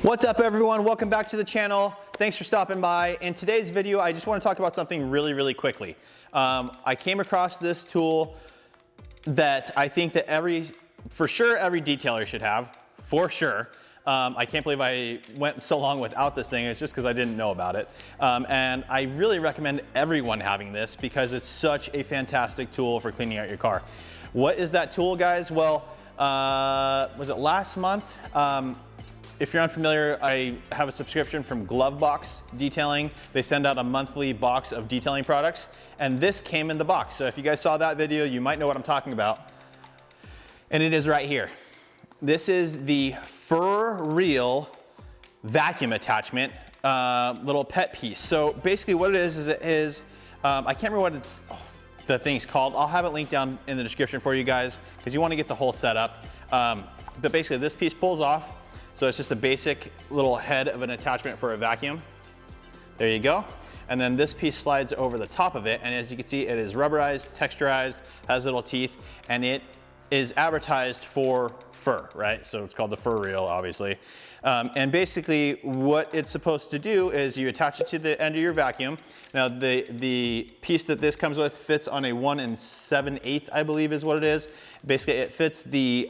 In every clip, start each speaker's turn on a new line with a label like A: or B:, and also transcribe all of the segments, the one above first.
A: What's up everyone? Welcome back to the channel. Thanks for stopping by. In today's video, I just want to talk about something really quickly. I came across this tool that I think that for sure every detailer should have, for sure. I can't believe I went so long without this thing. It's just because I didn't know about it. And I really recommend everyone having this because it's such a fantastic tool for cleaning out your car. What is that tool, guys? Well, was it last month? If you're unfamiliar, I have a subscription from Glovebox Detailing. They send out a monthly box of detailing products, and this came in the box. So if you guys saw that video, you might know what I'm talking about. And it is right here. This is the Fur-eel vacuum attachment, little pet piece. So basically what it is I can't remember what the thing's called. I'll have it linked down in the description for you guys because you want to get the whole setup. But basically this piece pulls off. So it's just a basic little head of an attachment for a vacuum. There you go. And then this piece slides over the top of it. And as you can see, it is rubberized, texturized, has little teeth, and it is advertised for fur, right? So it's called the Fur-eel, obviously. And basically what it's supposed to do is you attach it to the end of your vacuum. Now the piece that this comes with fits on a 1 7/8, I believe is what it is. Basically it fits the,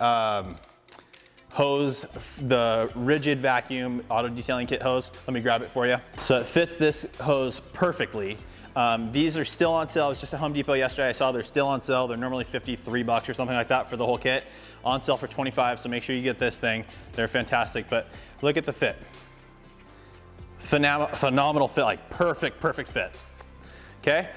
A: hose, the rigid vacuum auto detailing kit hose. Let me grab it for you. So it fits this hose perfectly. These are still on sale. I was just at Home Depot yesterday. I saw they're still on sale. They're normally 53 bucks or something like that for the whole kit. On sale for 25, so make sure you get this thing. They're fantastic, but look at the fit. Phenomenal fit, like perfect fit. Okay?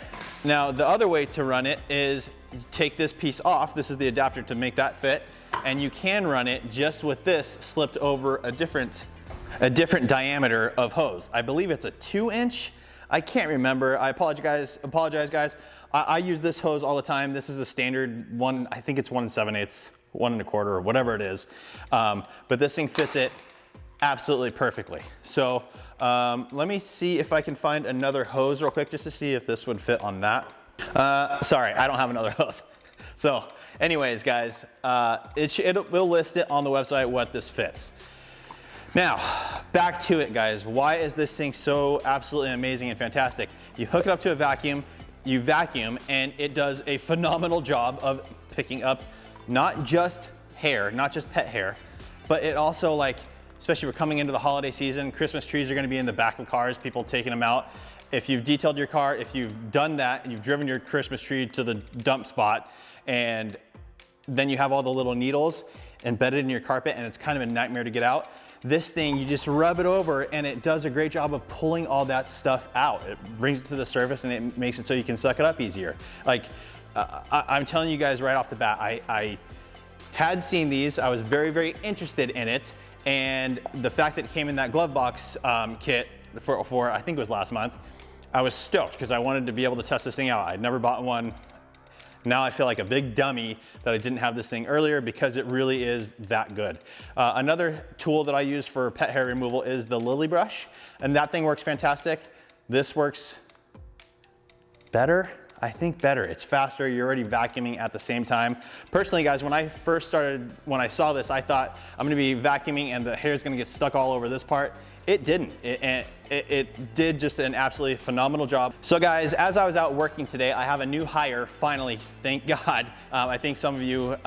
A: Now the other way to run it is you take this piece off. This is the adapter to make that fit. And you can run it just with this slipped over a different diameter of hose. I believe it's a 2-inch. I can't remember. I apologize guys. I use this hose all the time. This is a standard one. I think it's 1 7/8, 1 1/4, or whatever it is. But this thing fits it absolutely perfectly. So let me see if I can find another hose real quick just to see if this would fit on that. Sorry, I don't have another hose. So anyways, guys, we'll list it on the website what this fits. Now, back to it, guys. Why is this thing so absolutely amazing and fantastic? You hook it up to a vacuum, you vacuum, and it does a phenomenal job of picking up not just hair, not just pet hair, but it also, like, especially we're coming into the holiday season, Christmas trees are gonna be in the back of cars, people taking them out. If you've detailed your car, if you've done that, and you've driven your Christmas tree to the dump spot, and then you have all the little needles embedded in your carpet and it's kind of a nightmare to get out. This thing, you just rub it over and it does a great job of pulling all that stuff out. It brings it to the surface and it makes it so you can suck it up easier. Like, I'm telling you guys right off the bat, I had seen these, I was very interested in it, and the fact that it came in that glove box kit for I think it was last month, I was stoked because I wanted to be able to test this thing out. I'd never bought one. Now I feel like a big dummy that I didn't have this thing earlier because it really is that good. Another tool that I use for pet hair removal is the Lily Brush, and that thing works fantastic. This works better. I think better. It's faster. You're already vacuuming at the same time. Personally, guys, when I saw this, I thought I'm gonna be vacuuming and the hair is gonna get stuck all over this part. It didn't. It did just an absolutely phenomenal job. So guys, as I was out working today, I have a new hire, finally, thank God. I think some of you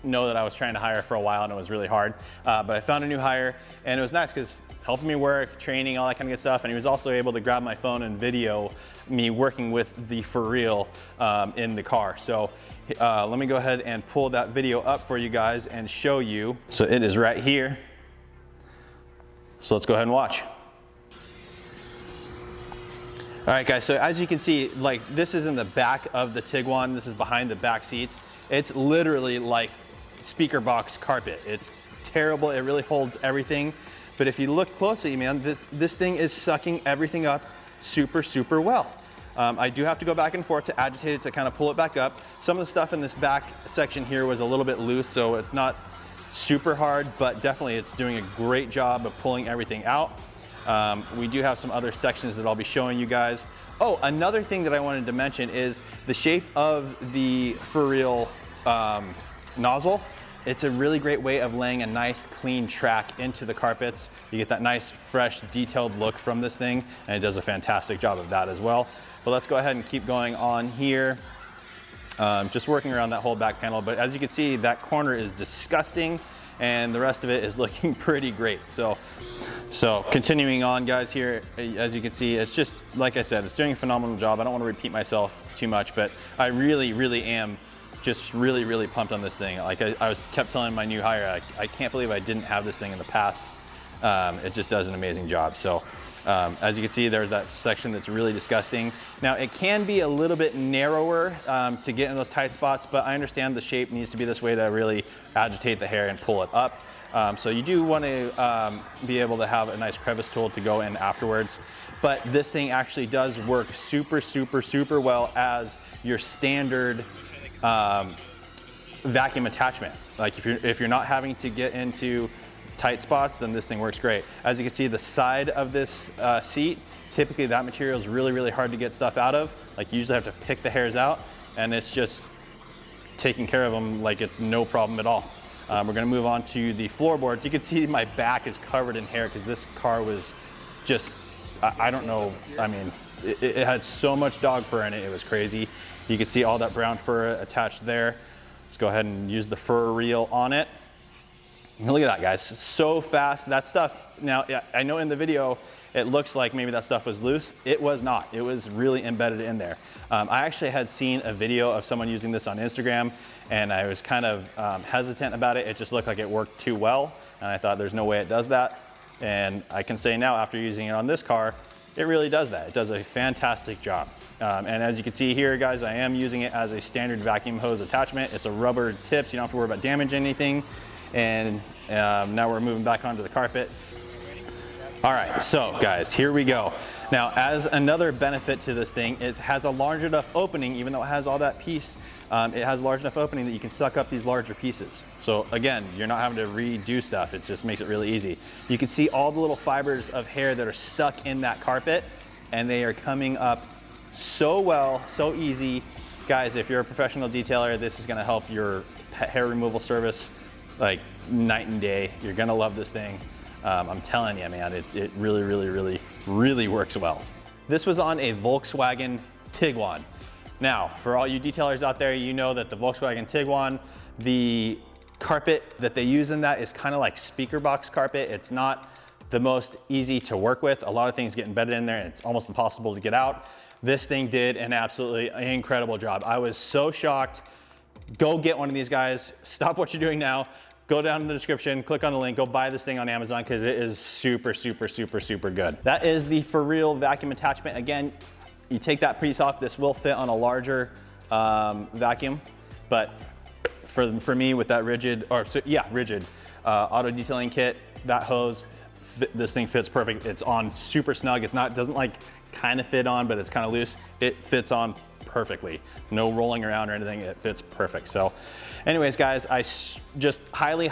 A: know that I was trying to hire for a while and it was really hard. But I found a new hire and it was nice because helping me work, training, all that kind of good stuff. And he was also able to grab my phone and video me working with the Fur-eel in the car. So let me go ahead and pull that video up for you guys and show you. So it is right here. So let's go ahead and watch. All right, guys, so as you can see, like, this is in the back of the Tiguan. This is behind the back seats. It's literally like speaker box carpet. It's terrible. It really holds everything. But if you look closely, man, this thing is sucking everything up super well. I do have to go back and forth to agitate it to kind of pull it back up. Some of the stuff in this back section here was a little bit loose, so it's not super hard, but definitely it's doing a great job of pulling everything out. We do have some other sections that I'll be showing you guys. Oh, another thing that I wanted to mention is the shape of the Fur-eel nozzle. it's a really great way of laying a nice clean track into the carpets. You get that nice, fresh, detailed look from this thing, and it does a fantastic job of that as well. But let's go ahead and keep going on here. Just working around that whole back panel, but as you can see, that corner is disgusting, and the rest of it is looking pretty great. So continuing on, guys, here, as you can see, it's just, like I said, it's doing a phenomenal job. I don't want to repeat myself too much, but I really am just really pumped on this thing. Like I kept telling my new hire, I can't believe I didn't have this thing in the past. It just does an amazing job. So as you can see, there's that section that's really disgusting. Now it can be a little bit narrower to get in those tight spots, but I understand the shape needs to be this way to really agitate the hair and pull it up. So you do want to be able to have a nice crevice tool to go in afterwards. But this thing actually does work super well as your standard vacuum attachment. Like if you're not having to get into tight spots, then this thing works great. As you can see, the side of this seat, typically that material is really hard to get stuff out of. Like you usually have to pick the hairs out, and it's just taking care of them like it's no problem at all. We're gonna move on to the floorboards. You can see my back is covered in hair because this car was just, I don't know, I mean, it had so much dog fur in it, it was crazy. You can see all that brown fur attached there. Let's go ahead and use the Fur-eel on it. And look at that, guys, it's so fast. That stuff, now, I know in the video, it looks like maybe that stuff was loose. It was not, it was really embedded in there. I actually had seen a video of someone using this on Instagram, and I was kind of hesitant about it. It just looked like it worked too well, and I thought there's no way it does that. And I can say now, after using it on this car, it really does that. It does a fantastic job. And as you can see here, guys, I am using it as a standard vacuum hose attachment. It's a rubber tip, so you don't have to worry about damaging anything. And now we're moving back onto the carpet. All right, so guys, here we go. Now, as another benefit to this thing is it has a large enough opening, even though it has all that piece, it has a large enough opening that you can suck up these larger pieces. So again, you're not having to redo stuff. It just makes it really easy. You can see all the little fibers of hair that are stuck in that carpet, and they are coming up so well, so easy. Guys, if you're a professional detailer, this is gonna help your hair removal service like night and day. You're gonna love this thing. I'm telling you, man, it really works well. This was on a Volkswagen Tiguan. Now, for all you detailers out there, you know that the Volkswagen Tiguan, the carpet that they use in that is kind of like speaker box carpet. It's not the most easy to work with. A lot of things get embedded in there and it's almost impossible to get out. This thing did an absolutely incredible job. I was so shocked. Go get one of these, guys. Stop what you're doing now. Go down in the description, click on the link, go buy this thing on Amazon because it is super good. That is the Fur-eel vacuum attachment. Again, you take that piece off, this will fit on a larger vacuum, but for me with that rigid auto detailing kit, that hose, this thing fits perfect. It's on super snug. It's not, doesn't like kind of fit on, but it's kind of loose. It fits on perfectly. No rolling around or anything, it fits perfect. So anyways, guys, I just highly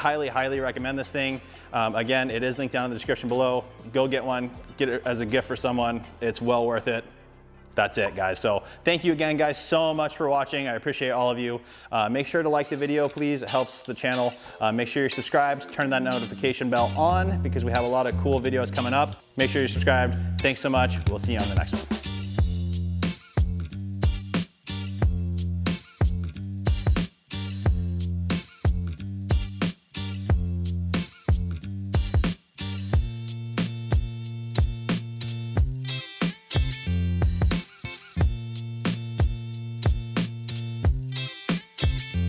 A: recommend this thing. Again, it is linked down in the description below. Go get one, get it as a gift for someone. It's well worth it. That's it, guys. So thank you again, guys, so much for watching. I appreciate all of you. Make sure to like the video, please. It helps the channel. Make sure you're subscribed. Turn that notification bell on because we have a lot of cool videos coming up. Make sure you're subscribed. Thanks so much. We'll see you on the next one.